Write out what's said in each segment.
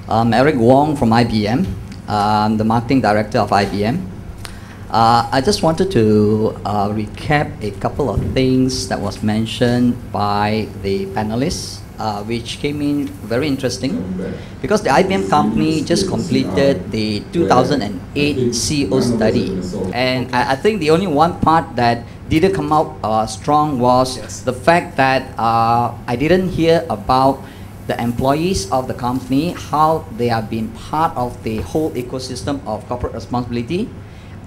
I'm Eric Wong from IBM. I'm the marketing director of IBM. I just wanted to recap a couple of things that was mentioned by the panelists, which came in very interesting, because the IBM company just completed the 2008 CEO study, and I think the only one part that didn't come out strong was the fact that I didn't hear about the employees of the company, how they have been part of the whole ecosystem of corporate responsibility.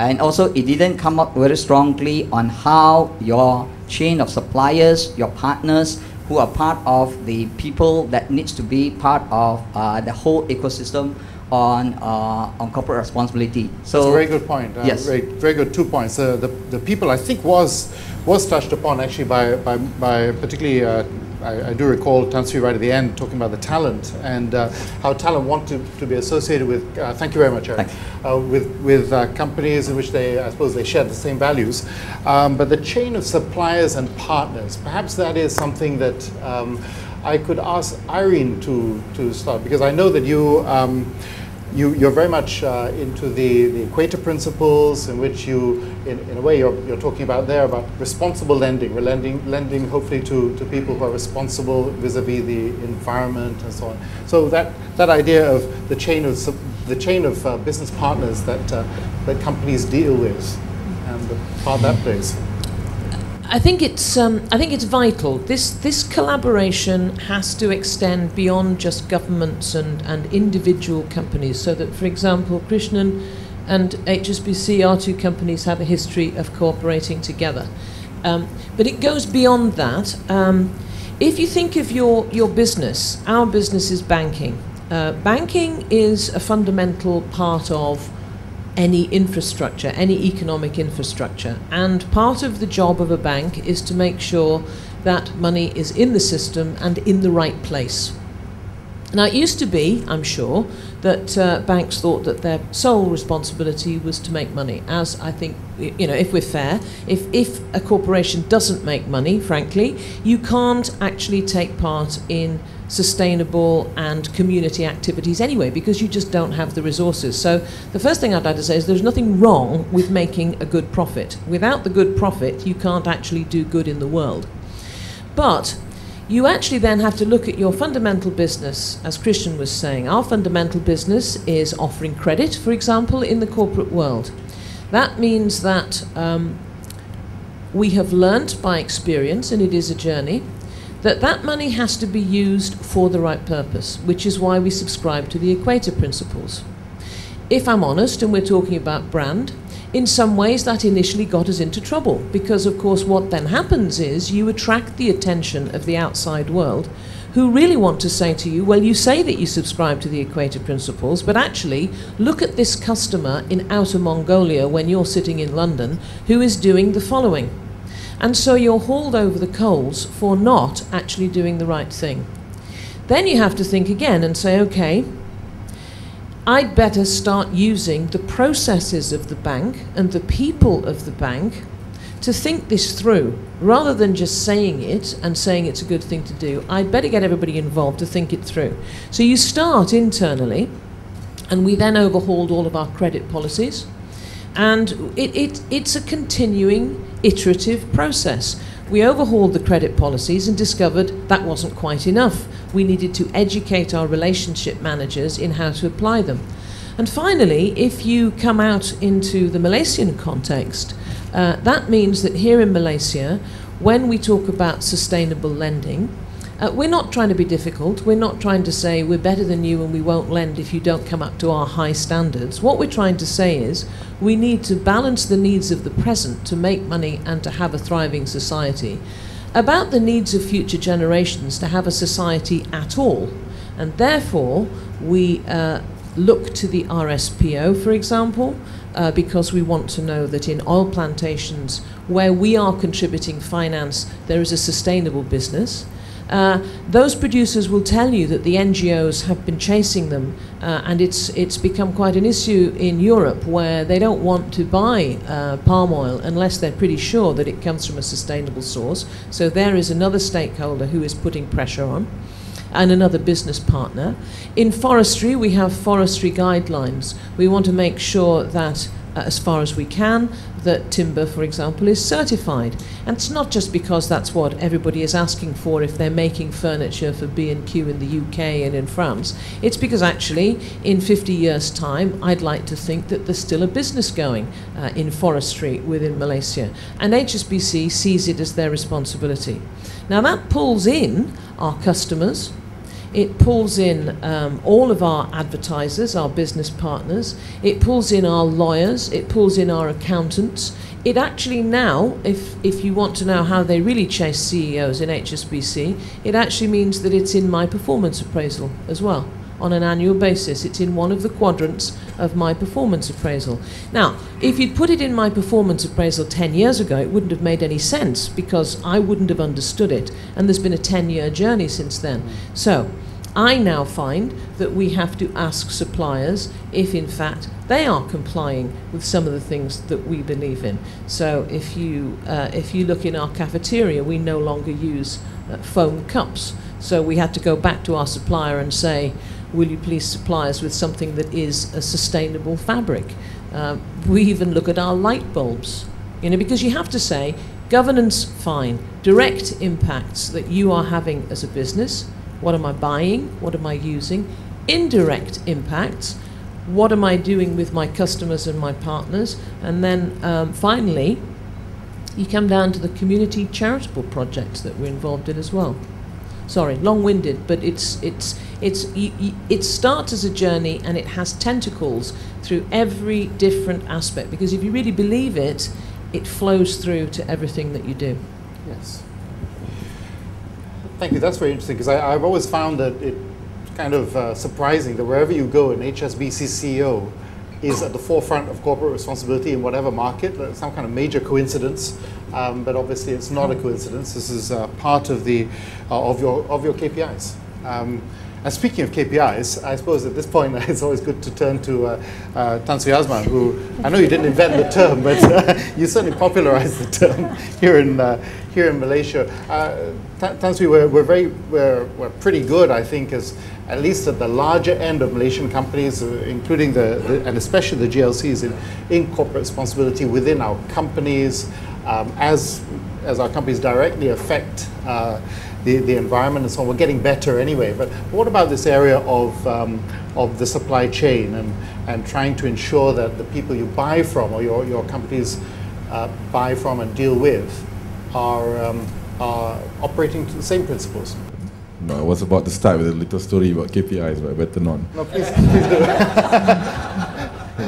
And also it didn't come up very strongly on how your chain of suppliers, your partners, who are part of the people that needs to be part of the whole ecosystem on corporate responsibility. So that's a very good point. Yes. Very good 2 points. The people, I think, was touched upon actually by particularly, I do recall Tan Sri right at the end talking about the talent and how talent want to be associated with, thank you very much, Eric, with companies in which I suppose they share the same values. But the chain of suppliers and partners, perhaps that is something that I could ask Irene to start, because I know that you're very much into the Equator principles, in which you, in a way, you're talking about there about responsible lending. We're lending hopefully to people who are responsible vis-a-vis the environment and so on. So that idea of the chain of business partners that companies deal with, and the part that plays. I think it's vital. This collaboration has to extend beyond just governments and individual companies. So that, for example, Krishnan and HSBC, our two companies, have a history of cooperating together. But it goes beyond that. If you think of your business, our business is banking. Banking is a fundamental part of any infrastructure, any economic infrastructure. And part of the job of a bank is to make sure that money is in the system and in the right place. Now, it used to be, I'm sure, that banks thought that their sole responsibility was to make money. As I think, if we're fair, if a corporation doesn't make money, frankly, you can't actually take part in sustainable and community activities anyway, because you just don't have the resources. So the first thing I'd like to say is there's nothing wrong with making a good profit. Without the good profit, you can't actually do good in the world. But you actually then have to look at your fundamental business, as Christian was saying. Our fundamental business is offering credit, for example, in the corporate world. That means that we have learnt by experience, and it is a journey, that money has to be used for the right purpose, which is why we subscribe to the Equator principles. If I'm honest, and we're talking about brand, in some ways that initially got us into trouble, because of course what then happens is you attract the attention of the outside world, who really want to say to you, well, you say that you subscribe to the Equator principles, but actually look at this customer in Outer Mongolia when you're sitting in London who is doing the following. And so you're hauled over the coals for not actually doing the right thing. Then you have to think again and say, okay, I'd better start using the processes of the bank and the people of the bank to think this through. Rather than just saying it and saying it's a good thing to do, I'd better get everybody involved to think it through. So you start internally, and we then overhauled all of our credit policies. And it's a continuing, iterative process. We overhauled the credit policies and discovered that wasn't quite enough. We needed to educate our relationship managers in how to apply them. And finally, if you come out into the Malaysian context, that means that here in Malaysia, when we talk about sustainable lending, we're not trying to be difficult. We're not trying to say we're better than you and we won't lend if you don't come up to our high standards. What we're trying to say is we need to balance the needs of the present to make money and to have a thriving society, about the needs of future generations to have a society at all. And therefore, we look to the RSPO, for example, because we want to know that in oil plantations where we are contributing finance, there is a sustainable business. Those producers will tell you that the NGOs have been chasing them, and it's become quite an issue in Europe where they don't want to buy palm oil unless they're pretty sure that it comes from a sustainable source. So there is another stakeholder who is putting pressure on. and another business partner. In forestry, we have forestry guidelines. We want to make sure that, as far as we can, that timber, for example, is certified. And it's not just because that's what everybody is asking for if they're making furniture for B&Q in the UK and in France. It's because actually, in 50 years' time, I'd like to think that there's still a business going in forestry within Malaysia. And HSBC sees it as their responsibility. Now that pulls in our customers. It pulls in all of our advertisers, our business partners. It pulls in our lawyers. It pulls in our accountants. It actually now, if you want to know how they really chase CEOs in HSBC, it actually means that it's in my performance appraisal as well. On an annual basis, it's in one of the quadrants of my performance appraisal. Now, if you'd put it in my performance appraisal 10 years ago, it wouldn't have made any sense because I wouldn't have understood it. And there's been a 10-year journey since then. So I now find that we have to ask suppliers if, in fact, they are complying with some of the things that we believe in. So if you look in our cafeteria, we no longer use foam cups. So we had to go back to our supplier and say, will you please supply us with something that is a sustainable fabric? We even look at our light bulbs, because you have to say, governance, fine. Direct impacts that you are having as a business, what am I buying? What am I using? Indirect impacts, what am I doing with my customers and my partners? And then finally, you come down to the community charitable projects that we're involved in as well. Sorry, long-winded, but it starts as a journey and it has tentacles through every different aspect, because if you really believe it, it flows through to everything that you do. Yes. Thank you. That's very interesting, because I've always found that it's kind of surprising that wherever you go, an HSBC CEO is at the forefront of corporate responsibility in whatever market. Some kind of major coincidence, but obviously it's not a coincidence. This is part of the of your KPIs. And speaking of KPIs, I suppose at this point it's always good to turn to Tan Sri Azman, who I know you didn't invent the term, but you certainly popularized the term here in Malaysia. Tan Sri, we're pretty good, I think, as at least at the larger end of Malaysian companies, including and especially the GLCs in corporate responsibility within our companies, as our companies directly affect the environment and so on. We're getting better anyway. But what about this area of the supply chain and trying to ensure that the people you buy from or your companies buy from and deal with are operating to the same principles? No, I was about to start with a little story about KPIs, but better not. No, please do.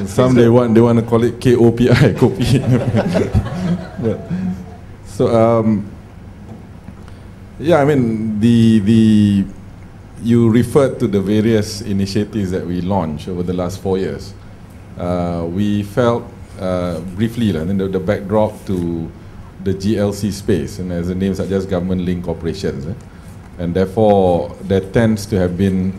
Some they want to call it KOPI, copy. Yeah, I mean you referred to the various initiatives that we launched over the last 4 years. We felt briefly the backdrop to the GLC space, and as the names are just government-linked corporations. And therefore, there tends to have been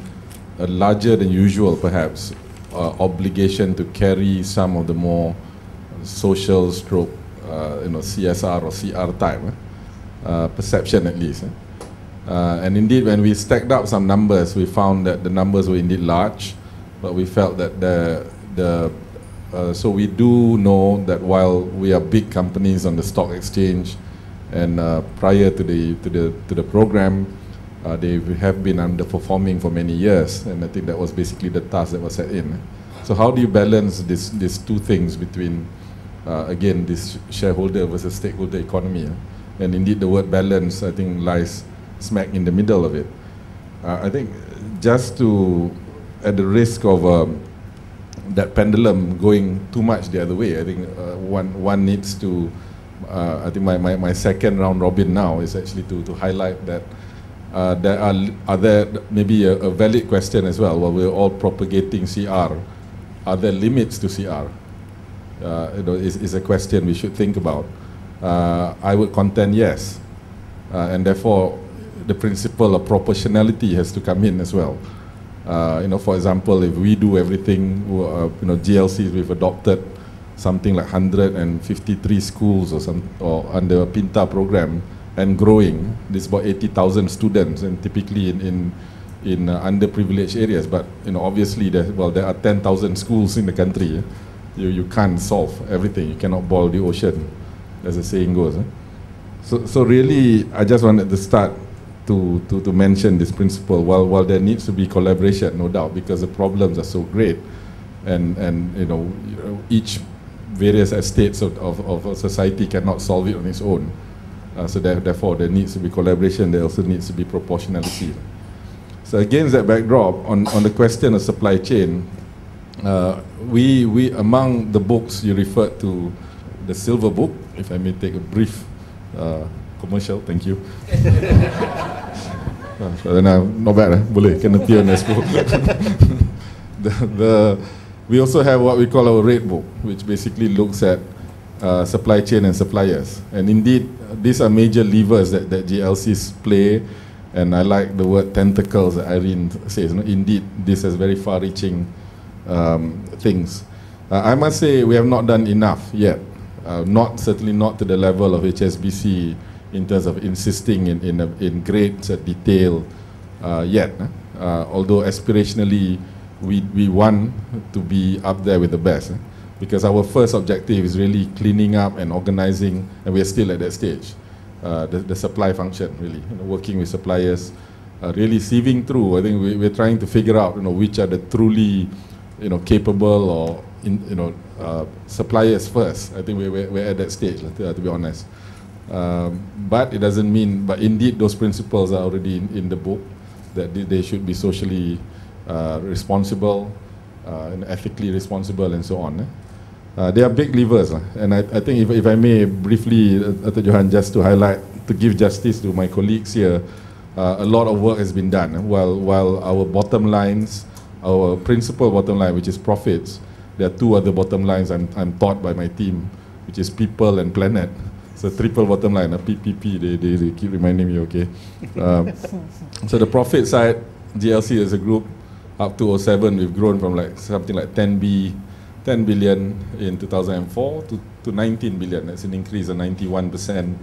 a larger than usual, perhaps, obligation to carry some of the more social stroke, CSR or CR type perception, at least. And indeed, when we stacked up some numbers, we found that the numbers were indeed large, but we felt that so we do know that while we are big companies on the stock exchange, and prior to the program, they have been underperforming for many years, and I think that was basically the task that was set in. So how do you balance these two things between, again, this shareholder versus stakeholder economy? And indeed, the word balance, I think, lies smack in the middle of it. I think just at the risk of that pendulum going too much the other way, I think one needs to, I think my second round robin now is actually to highlight that are there maybe a valid question as well. While we're all propagating CR, are there limits to CR? Is a question we should think about. I would contend yes, and therefore the principle of proportionality has to come in as well. For example, if we do everything, GLCs, we've adopted something like 153 schools or under a PINTA program and growing. There's about 80,000 students, and typically in underprivileged areas. But obviously, there are 10,000 schools in the country. You can't solve everything. You cannot boil the ocean, as the saying goes. So really, I just wanted to start to mention this principle. While there needs to be collaboration, no doubt, because the problems are so great, and each various estates of a society cannot solve it on its own. So therefore, there needs to be collaboration. There also needs to be proportionality. So against that backdrop, on the question of supply chain, we among the books you referred to, the Silver Book, if I may take a brief commercial, thank you. Not bad, boleh kena tier Nespo. We also have what we call our Red Book, which basically looks at supply chain and suppliers. And indeed, these are major levers that GLCs play. And I like the word tentacles that Irene says. Indeed, this has very far-reaching things. I must say we have not done enough yet. Certainly not to the level of HSBC in terms of insisting in great detail yet. Although aspirationally, we want to be up there with the best. Because our first objective is really cleaning up and organizing, and we are still at that stage. The supply function, really, working with suppliers, really sieving through. I think we're trying to figure out, which are the truly, capable or suppliers first. I think we're at that stage, to be honest. But it doesn't mean, but indeed those principles are already in the book, that they should be socially responsible, and ethically responsible, and so on. They are big levers, and I think if I may briefly, Dr. Johan, just to highlight, to give justice to my colleagues here, a lot of work has been done. While our bottom lines, our principal bottom line, which is profits, there are two other bottom lines I'm taught by my team, which is people and planet. So triple bottom line, PPP, they keep reminding me, okay. So the profit side, GLC as a group, up to 2007, we've grown from something like 10 billion in 2004 to 19 billion. That's an increase of 91%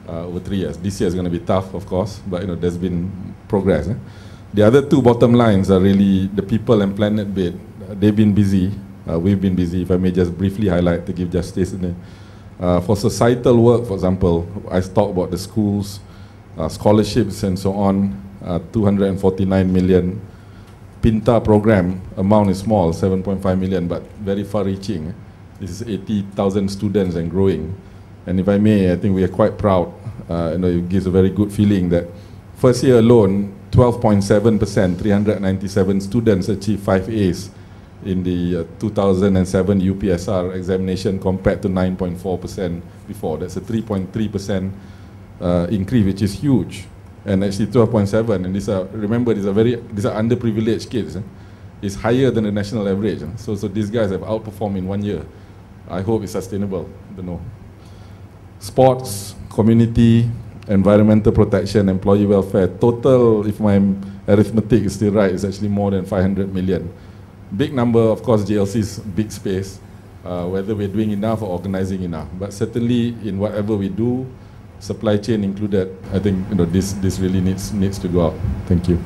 over 3 years. This year is going to be tough, of course, but there's been progress. The other two bottom lines are really the people and planet bit. They've been busy. We've been busy. If I may just briefly highlight to give justice. For societal work, for example, I talked about the schools, scholarships, and so on. 249 million. Pinta program, amount is small, 7.5 million, but very far-reaching. This is 80,000 students and growing. And if I may, I think we are quite proud. It gives a very good feeling that first year alone, 12.7%, 397 students achieved 5 A's in the 2007 UPSR examination compared to 9.4% before. That's a 3.3% increase, which is huge. And actually 12.7, and these are underprivileged kids. It's higher than the national average. So these guys have outperformed in 1 year. I hope it's sustainable. I don't know. Sports, community, environmental protection, employee welfare. Total, if my arithmetic is still right, is actually more than 500 million. Big number, of course, GLC's big space. Whether we're doing enough or organizing enough. But certainly in whatever we do, supply chain included, I think this really needs to go out. Thank you.